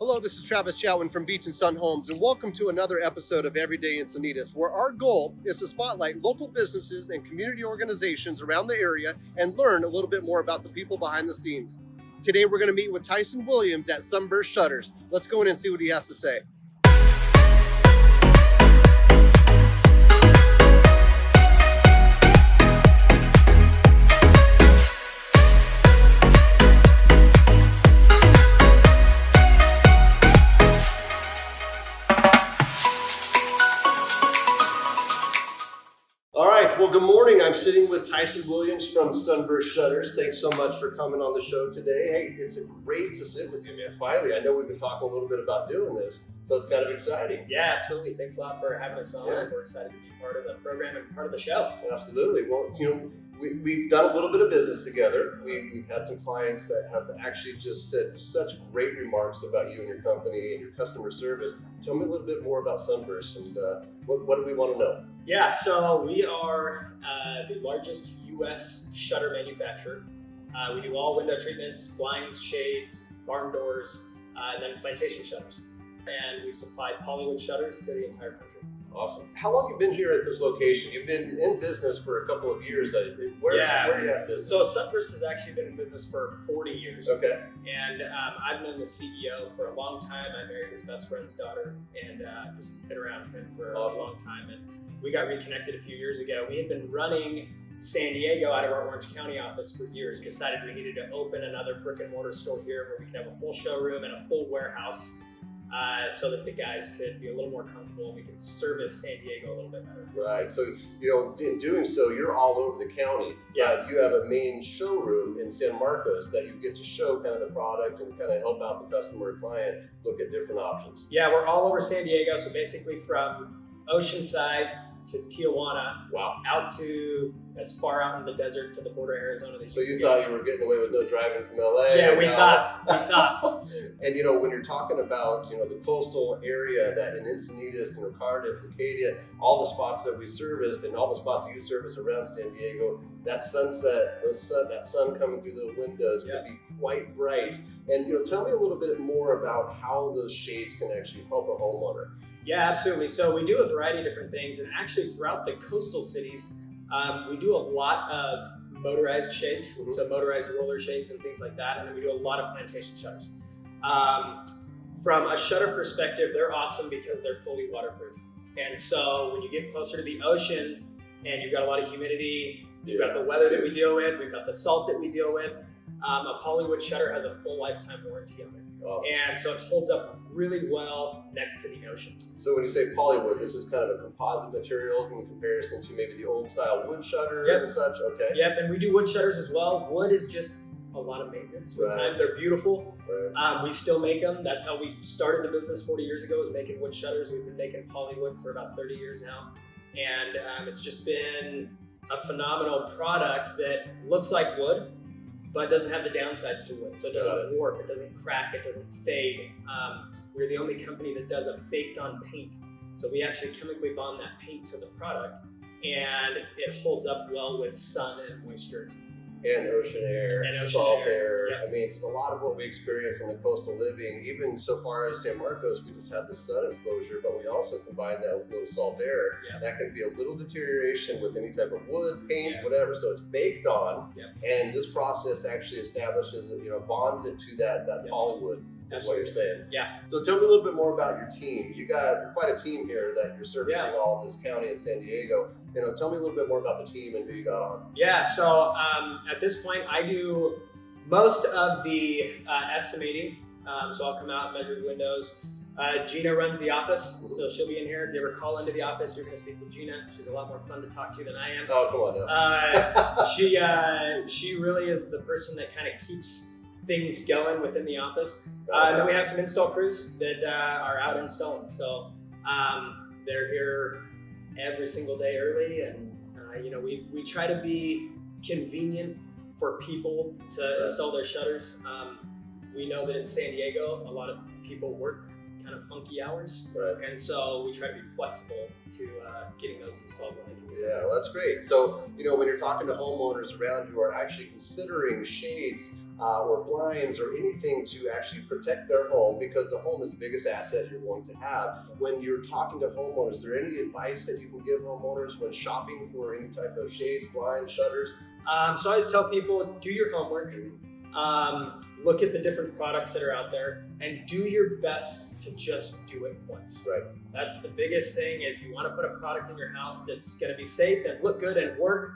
Hello, this is Travis Chatwin from Beach and Sun Homes, and welcome to another episode of Everyday Encinitas, where our goal is to spotlight local businesses and community organizations around the area and learn a little bit more about the people behind the scenes. Today, we're going to meet with Tyson Williams at Sunburst Shutters. Let's go in and see what he has to say. Well, good morning. I'm sitting with Tyson Williams from Sunburst Shutters. Thanks so much for coming on the show today. Hey, it's great to sit with you, man. Finally, I know we've been talking a little bit about doing this, so it's kind of exciting. Yeah, absolutely. Thanks a lot for having us on. Yeah. We're excited to be part of the program and part of the show. Absolutely. Well, we've done a little bit of business together. We've had some clients that have actually just said such great remarks about you and your company and your customer service. Tell me a little bit more about Sunburst and what do we want to know? Yeah, so we are the largest U.S. shutter manufacturer. We do all window treatments, blinds, shades, barn doors, and then plantation shutters. And we supply polywood shutters to the entire country. Awesome. How long have you been here at this location? You've been in business for a couple of years. Where are you at business? So Sunburst has actually been in business for 40 years. Okay. And I've known the CEO for a long time. I married his best friend's daughter and just been around him for a long time. And we got reconnected a few years ago. We had been running San Diego out of our Orange County office for years. We decided we needed to open another brick and mortar store here where we could have a full showroom and a full warehouse so that the guys could be a little more comfortable and we could service San Diego a little bit better. Right. So, in doing so, you're all over the county. Yeah. You have a main showroom in San Marcos that you get to show kind of the product and kind of help out the customer or client look at different options. Yeah, we're all over San Diego. So basically from Oceanside to Tijuana, out to as far out in the desert to the border of Arizona. So you thought you were getting away with no driving from LA? Yeah, we thought. And when you're talking about the coastal area, that in Encinitas and Cardiff, Acadia, all the spots that we service and all the spots that you service around San Diego, that sunset, that sun coming through the windows can be quite bright. And tell me a little bit more about how those shades can actually help a homeowner. Yeah, absolutely. So we do a variety of different things, and actually throughout the coastal cities, we do a lot of motorized shades, so motorized roller shades and things like that, and then we do a lot of plantation shutters. From a shutter perspective, they're awesome because they're fully waterproof. And so when you get closer to the ocean and you've got a lot of humidity, you've got the weather that we deal with, we've got the salt that we deal with, a polywood shutter has a full lifetime warranty on it. Awesome. And so it holds up really well next to the ocean. So when you say polywood, this is kind of a composite material in comparison to maybe the old style wood shutters and such? Okay. Yep, and we do wood shutters as well. Wood is just a lot of maintenance with time. They're beautiful. Right. We still make them. That's how we started the business 40 years ago, was making wood shutters. We've been making polywood for about 30 years now. And it's just been a phenomenal product that looks like wood, but doesn't have the downsides to wood. So it doesn't warp, it doesn't crack, it doesn't fade. We're the only company that does a baked on paint. So we actually chemically bond that paint to the product and it holds up well with sun and moisture. And ocean air, salt air. Yep. I mean, because a lot of what we experience in the coastal living, even so far as San Marcos, we just have the sun exposure, but we also combine that with a little salt air. Yep. That can be a little deterioration with any type of wood, paint, whatever. So it's baked on, and this process actually establishes, bonds it to that polywood. That's what you're saying. Yeah. So tell me a little bit more about your team. You got quite a team here that you're servicing all of this county in San Diego. Tell me a little bit more about the team and who you got on. Yeah. So at this point, I do most of the estimating. So I'll come out and measure the windows. Gina runs the office, so she'll be in here. If you ever call into the office, you're going to speak with Gina. She's a lot more fun to talk to than I am. Oh, come on now. She really is the person that kind of keeps things going within the office. Then we have some install crews that are out installing. So they're here every single day early, and we try to be convenient for people to install their shutters. We know that in San Diego, a lot of people work kind of funky hours, and so we try to be flexible to getting those installed when they can. Yeah, well, that's great. So when you're talking to homeowners around who are actually considering shades, or blinds or anything to actually protect their home, because the home is the biggest asset you're going to have. When you're talking to homeowners, is there any advice that you can give homeowners when shopping for any type of shades, blinds, shutters? So I always tell people, do your homework, look at the different products that are out there, and do your best to just do it once. Right. That's the biggest thing, is you want to put a product in your house that's going to be safe and look good and work,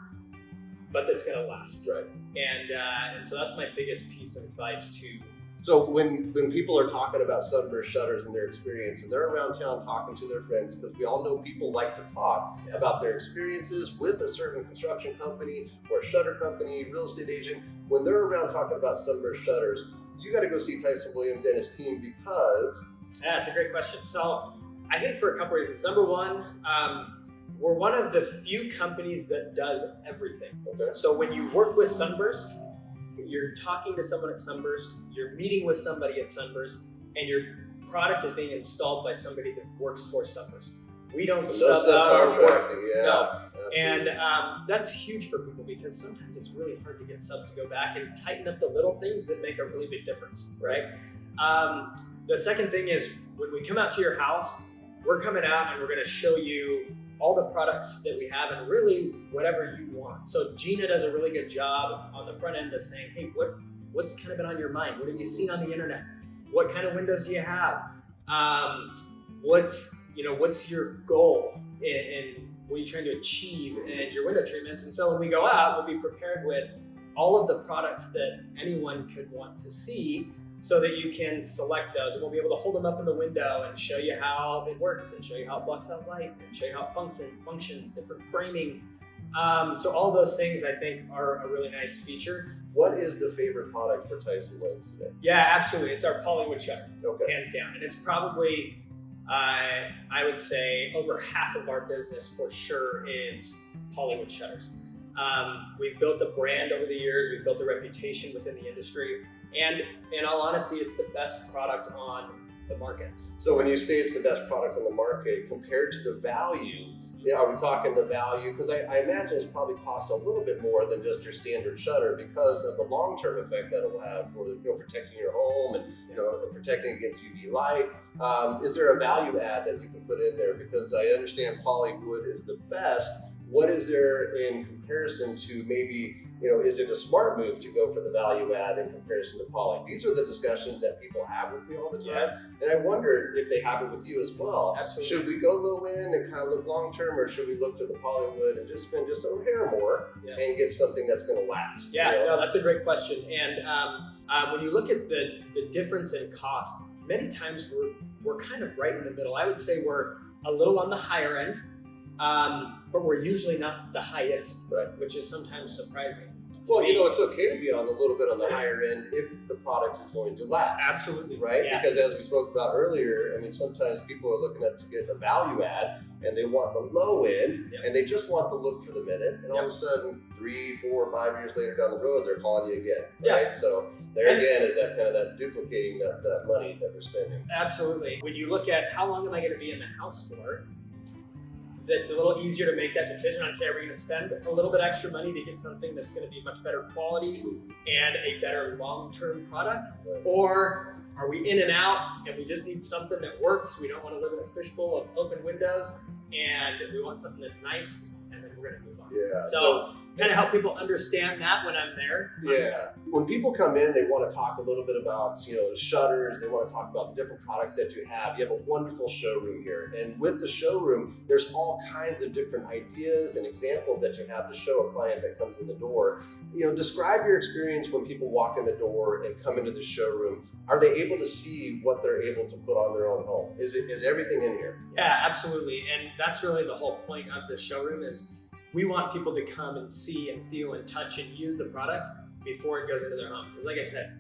but that's going to last. Right. And so that's my biggest piece of advice too. So when people are talking about Sunburst Shutters and their experience, and they're around town talking to their friends, because we all know people like to talk about their experiences with a certain construction company or a shutter company, real estate agent, when they're around talking about Sunburst Shutters, you got to go see Tyson Williams and his team, because... Yeah, it's a great question. So I think for a couple reasons. Number one, we're one of the few companies that does everything. Okay. So when you work with Sunburst, you're talking to someone at Sunburst, you're meeting with somebody at Sunburst, and your product is being installed by somebody that works for Sunburst. We don't sub out. Subcontracting, yeah. No. And that's huge for people, because sometimes it's really hard to get subs to go back and tighten up the little things that make a really big difference, right? The second thing is, when we come out to your house, we're coming out and we're going to show you all the products that we have, and really whatever you want. So Gina does a really good job on the front end of saying, hey, what's kind of been on your mind? What have you seen on the internet? What kind of windows do you have? What's your goal in what are you trying to achieve in your window treatments? And so when we go out, we'll be prepared with all of the products that anyone could want to see, so that you can select those, and we'll be able to hold them up in the window and show you how it works, and show you how it blocks out light, and show you how it functions, different framing. So all those things I think are a really nice feature. What is the favorite product for Tyson Williams today? Yeah, absolutely. It's our polywood shutter, Okay. hands down. And it's probably, I would say, over half of our business for sure is polywood shutters. We've built a brand over the years. We've built a reputation within the industry. And in all honesty, it's the best product on the market. So when you say it's the best product on the market, compared to the value, are we talking the value? Because I imagine it's probably costs a little bit more than just your standard shutter, because of the long-term effect that it will have for protecting your home and protecting against UV light. Is there a value add that you can put in there? Because I understand polywood is the best. What is there in comparison to maybe, is it a smart move to go for the value add in comparison to poly? These are the discussions that people have with me all the time. Yeah. And I wondered if they have it with you as well. Absolutely. Should we go low end and kind of look long term, or should we look to the polywood and just spend just a hair more and get something that's going to last? Yeah, no, that's a great question. And when you look at the difference in cost, many times we're kind of right in the middle. I would say we're a little on the higher end, but we're usually not the highest, right, which is sometimes surprising. Well, it's okay to be on a little bit on the higher end if the product is going to last. Absolutely. Right? Yeah. Because as we spoke about earlier, sometimes people are looking to get a value add, and they want the low end, and they just want the look for the minute, and all of a sudden, 3, 4, 5 years later down the road, they're calling you again. Right? Yeah. So there again is that kind of that duplicating that money that they're spending. Absolutely. When you look at how long am I going to be in the house for, that's a little easier to make that decision on, okay, are we going to spend a little bit extra money to get something that's going to be much better quality and a better long-term product? Right. Or are we in and out and we just need something that works? We don't want to live in a fishbowl of open windows, and we want something that's nice, and then we're going to move on. Yeah. So kind of help people understand that when I'm there. Yeah. When people come in, they want to talk a little bit about, shutters. They want to talk about the different products that you have. You have a wonderful showroom here. And with the showroom, there's all kinds of different ideas and examples that you have to show a client that comes in the door. Describe your experience when people walk in the door and come into the showroom. Are they able to see what they're able to put on their own home? Is everything in here? Yeah, absolutely. And that's really the whole point of the showroom is we want people to come and see and feel and touch and use the product before it goes into their home. Because like I said,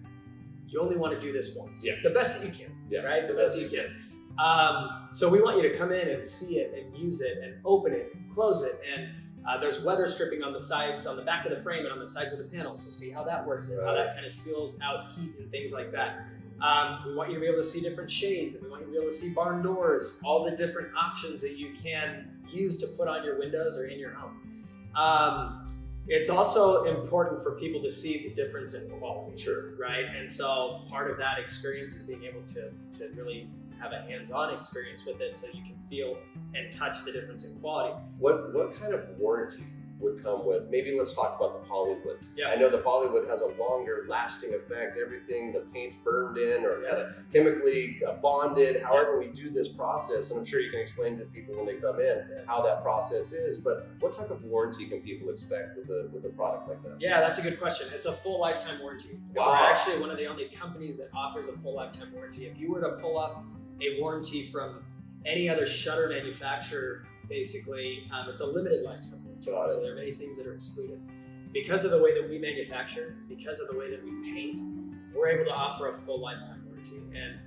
you only want to do this once. Yeah. The best that you can, right? The best that you can. So we want you to come in and see it and use it and open it and close it. And there's weather stripping on the sides, on the back of the frame and on the sides of the panels. So see how that works and how that kind of seals out heat and things like that. We want you to be able to see different shades, and we want you to be able to see barn doors, all the different options that you can use to put on your windows or in your home. It's also important for people to see the difference in quality. Sure. Right? And so part of that experience is being able to really have a hands-on experience with it so you can feel and touch the difference in quality. What kind of warranty would come with, maybe let's talk about the polywood. Yeah. I know the polywood has a longer lasting effect. Everything, the paint's burned in or kind of chemically bonded, however we do this process. And I'm sure you can explain to people when they come in how that process is, but what type of warranty can people expect with a product like that? Yeah, that's a good question. It's a full lifetime warranty. Wow. We're actually one of the only companies that offers a full lifetime warranty. If you were to pull up a warranty from any other shutter manufacturer, basically, it's a limited lifetime warranty. So there are many things that are excluded. Because of the way that we manufacture, because of the way that we paint, we're able to offer a full lifetime warranty. And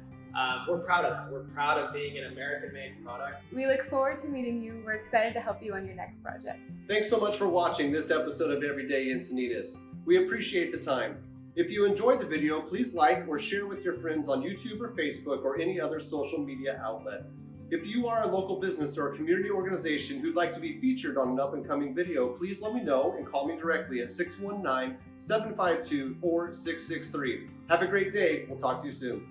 we're proud of that. We're proud of being an American-made product. We look forward to meeting you. We're excited to help you on your next project. Thanks so much for watching this episode of Everyday Encinitas. We appreciate the time. If you enjoyed the video, please like or share with your friends on YouTube or Facebook or any other social media outlet. If you are a local business or a community organization who'd like to be featured on an up-and-coming video, please let me know and call me directly at 619-752-4663. Have a great day. We'll talk to you soon.